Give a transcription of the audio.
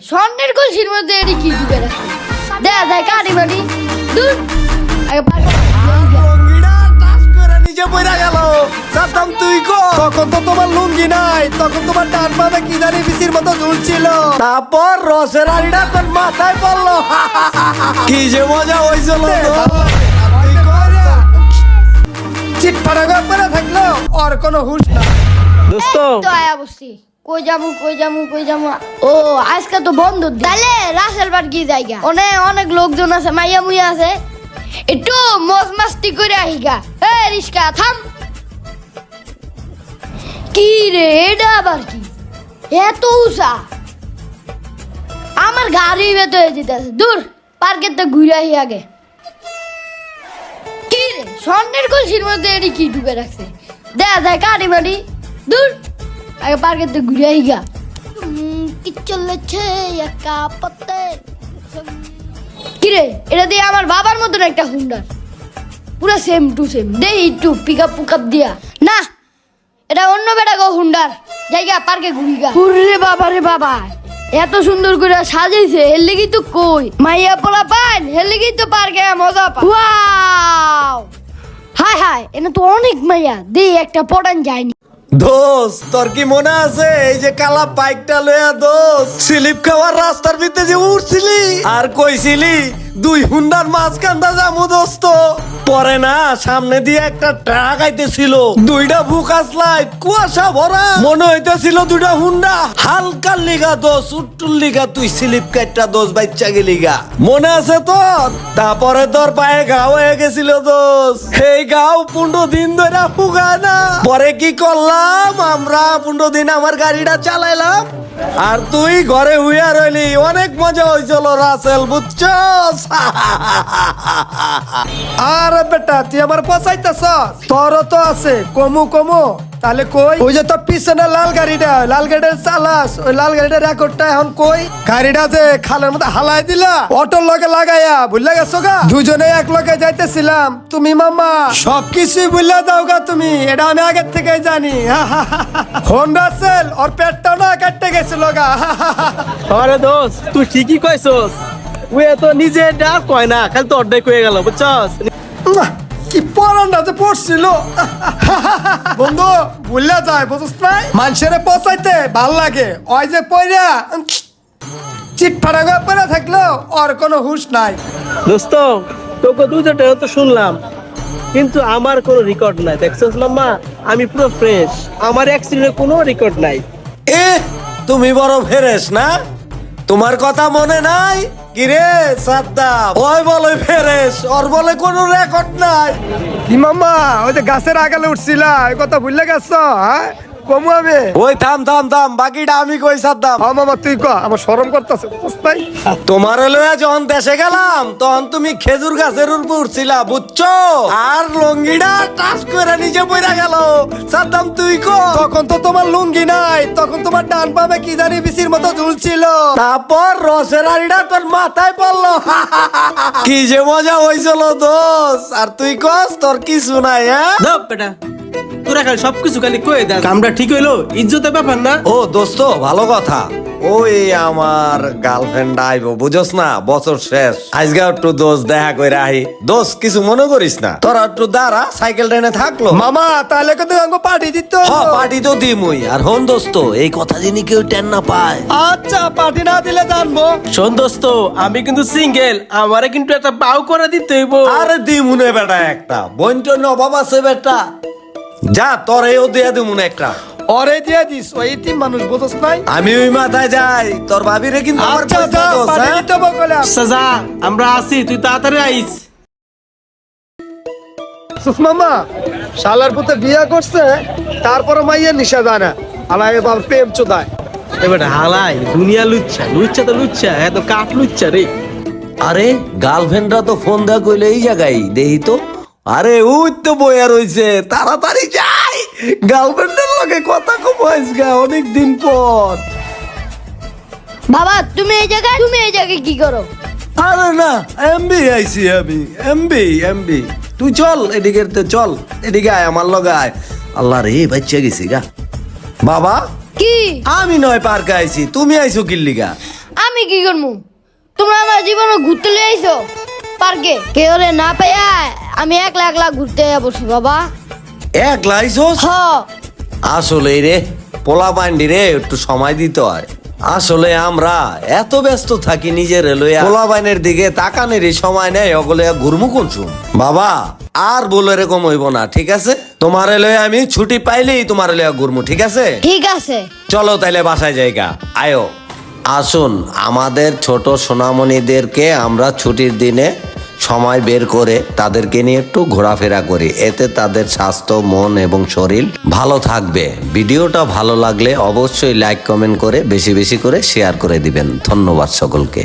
স্বর্ণের কলসির মধ্যে এটি কি ঢুকে রাখছে দেখা যায় কাটি মাটি দূর আগে পার নিজে পয়রা গেল সাদ্দাম তুই কো তখন তো তোমার লুঙ্গি নাই তখন তোমার ডান পাবে কি জানি বিসির মতো ঝুলছিল তারপর রসের আড়িটা তোর মাথায় পড়লো কি যে মজা হয়েছিল চিট ফাড়া করে থাকলো আর কোনো হুঁশ না দোস্ত তো আয়া বসছি কই যামু ও আজকে তো বন্ধ তাহলে রাসেল বার কি জায়গা অনেক লোকজন আছে মাইয়া মুইয়া আছে একটু মজ মাস্তি করে আহিগা এ রিস্কা থাম কি রে এটা আবার কি এত উষা আমার গাড়ি ভেতরে যেতেছে দূর পার্কের তো ঘুরে আহি আগে কি রে স্বর্ণের কলসির মধ্যে এটি কি ঢুকে রাখছে দেখা যায় কাটি মাটি দূর আগে পার্কের তো ঘুরে আইগা কি চলেছে একা পথে কিরে এটা দিয়ে আমার বাবার মতন একটা হুন্ডার পুরো সেম টু সেম দেই একটু পিকআপ দিয়া না এটা অন্য বেটা গো হুন্ডার জায়গা পার্কে ঘুরিগা রে বাবা এত সুন্দর করে সাজাইছে এর লাগি তো কই মাইয়া পোলা পান এর লাগি তো পার্কে মজা পা ওয়াও হাই এনে তো অনেক মাইয়া দেই একটা পড়ান যায়নি দোস্ত তোর কি মনে আছে এই যে কালা বাইকটা লয়া দোস্ত স্লিপ খাওয়ার রাস্তার ভিতরে যে উঠছিলি আর কইছিলি দুই হুন্ডার মাঝখানটা যাবো দোস্ত পরে না সামনে দিয়ে একটা ট্রাক আইতেছিল দুইটা বুকাস লাইট কুয়াশা ভরা মনে হইতেছিল দুইটা হুন্ডা হালকার লিগা দোস্ত উট্টুর লিগা তুই স্লিপ কাটটা দোস্ত বাচ্চা গেলিগা মনে আছে তোর তারপরে তোর পায়ে ঘাও হয়ে গেছিল দোস্ত এই ঘাও 15 দিন ধরে ফুগায় না পরে কি করলাম আমরা 15 দিন আমার গাড়িটা চালাইলাম আর তুই ঘরে হুইয়া রইলি অনেক মজা হয়েছিল রাসেল বুঝছস আরে বেটা তুই আমার পচাইতেছ তোরও তো আছে কমু তাহলে কই ওই যে তোর পিছনে লাল গাড়িটা চালাস ওই লাল গাড়িটা রেকর্ডটা এখন কই গাড়িটা যে খালের মধ্যে হালাই দিলা অটোর লগে লাগাইয়া ভুলে গেছো গা দুজনে এক লগে যাইতেছিলাম তুমি মামা সবকিছুই ভুলে দাও গা তুমি এটা আমি আগের থেকে জানি হোন্ডা সেল ওর পেটটাও না কাটতে গেছিল গা আরে দোস্ত তুই ঠিকই কইছস ওই তো নিজে ডাক কয় না খালি তো অর্ধেক হয়ে গেল বুঝছস কি পরানটা যে পড়ছিল বন্ধু ভুলে যায় বুঝছ নাই মানুষের পচাইতে ভাল লাগে ওই যে পয়রা চিট ফাড়া করে থাকলো আর কোনো হুঁশ নাই দোস্ত তোকে দুজনটা তো শুনলাম কিন্তু আমার কোনো রেকর্ড নাই দেখছস মাম্মা আমি পুরো ফ্রেশ আমার অ্যাক্সিডেন্টের কোনো রেকর্ড নাই এ তুমি বড় ফেরেস না তোমার কথা মনে নাই কিরে সাদ্দাম ওই বলে ফেরেস ওর বলে কোনো রেকর্ড নাই কি মামা ওই যে গাছের আগালে উঠছিলা ওই কথা ভুলে গেছো হ্যাঁ কমু আমি ওই থাম বাকিটা আমি কই সাদ্দাম হ্যাঁ মামা তুই কো আমার শরম করতেছে বুঝতাই তোমার লয়া যখন দেশে গেলাম তখন তুমি খেজুর গাছের উপর উঠছিলা বুঝছো আর লুঙ্গিটা টাচ করে নিচে পড়া গেল সাদ্দাম তুই কো তখন তো তোমার লুঙ্গি নাই তখন তোমার ডান পাবে কি জানি বিসির মতো ঝুলছিল তারপর রসের আড়িটা তোর মাথায় পড়লো কি যে মজা হয়েছিল দোষ আর তুই কস তোর কিছু নাই হ্যাঁ দাও বেটা তোরা খালি সবকিছু খালি কই দা কামটা ঠিক হইলো ইজ্জতের ব্যাপার না ও দোস্ত ভালো কথা ওই আমার গার্লফ্রেন্ড আইবো বুঝছ না বছর শেষ আজকে একটু দোষ দেখা কইরা আহি দোষ কিছু মনে করিস না তোরা একটু দাঁড়া সাইকেল টেনে থাকলো মামা তাহলে কিন্তু আমাকে পার্টি দিত পার্টি তো দিমই আর হন দোস্ত এই কথা যিনি কেউ টেন না পায় আচ্ছা পার্টি না দিলে জানবো শোন দোস্ত আমি কিন্তু সিঙ্গেল আমারে কিন্তু একটা বাউ করে দিতে হইব আরে দিমুনে বেটা একটা বইনটন অভাব আছে বেটা যা তোরেও দিয়ে দিমুনে একটা ওরে দিয়ে দিস ওই তিন মানুষ বুঝছ নাই আমি ওই মাথায় যাই তোর ভাবিরে কিন্তু আমার সাজা আমরা আছি তুই তাড়াতাড়ি আইস সুফমামা শালার পুতে বিয়া করছে তারপরে মাইয়া নিশা যায় না আলাদা বাবা প্রেম চোদায় এবার হালাই দুনিয়া লুচ্ছা তো লুচ্ছা এত কাঠ লুচ্ছা রে আরে গার্লফ্রেন্ডরা তো ফোন দেয়া কইলে এই জায়গায় দেহি তো আরে ওই তো বইয়া রইছে তাড়াতাড়ি যাই গার্লফ্রেন্ডের লগে কথা কম হইস গা অনেক দিন পর বাবা তুমি এই জায়গায় কি করো আরে না এমবি আইছি আমি এমবি তুই চল এদিকে চল এদিকে আয় আমার লগে আয় আল্লাহ রে বাচ্চা গেছি গা বাবা কি আমি নয় পার্কে আইছি তুমি আইছো কিল্লিগা আমি কি করবো? তোমরা আমার জীবনে ঘুরতে লিয়ে আইছো পার্কে, কেউ রে না পাইয়া আমি একলা একলা ঘুরতে বসি বাবা। এক লাইছস? হ আসলে রে পোলা বান্ডি রে একটু সময় দিতে হয়। আসলে আমরা এত ব্যস্ত থাকি নিজের লইয়া, পোলা বাইনের দিকে তাকানেরই সময় নেই, ওগুলো ঘুরমু কোনসুম। বাবা আর বলে এরকম হইব না, ঠিক আছে? তোমার লইয়া আমি ছুটি পাইলেই তোমার লইয়া ঘুরমু, ঠিক আছে? ঠিক আছে। চলো তাইলে বাসায় যাইগা, আয়ো। আসুন আমাদের ছোট সোনামণিদেরকে আমরা ছুটির দিনে সময় বের করে তাদেরকে নিয়ে একটু ঘোরাফেরা করি, এতে তাদের স্বাস্থ্য, মন এবং শরীর ভালো থাকবে। ভিডিওটা ভালো লাগলে অবশ্যই লাইক কমেন্ট করে বেশি বেশি করে শেয়ার করে দিবেন। ধন্যবাদ সকলকে।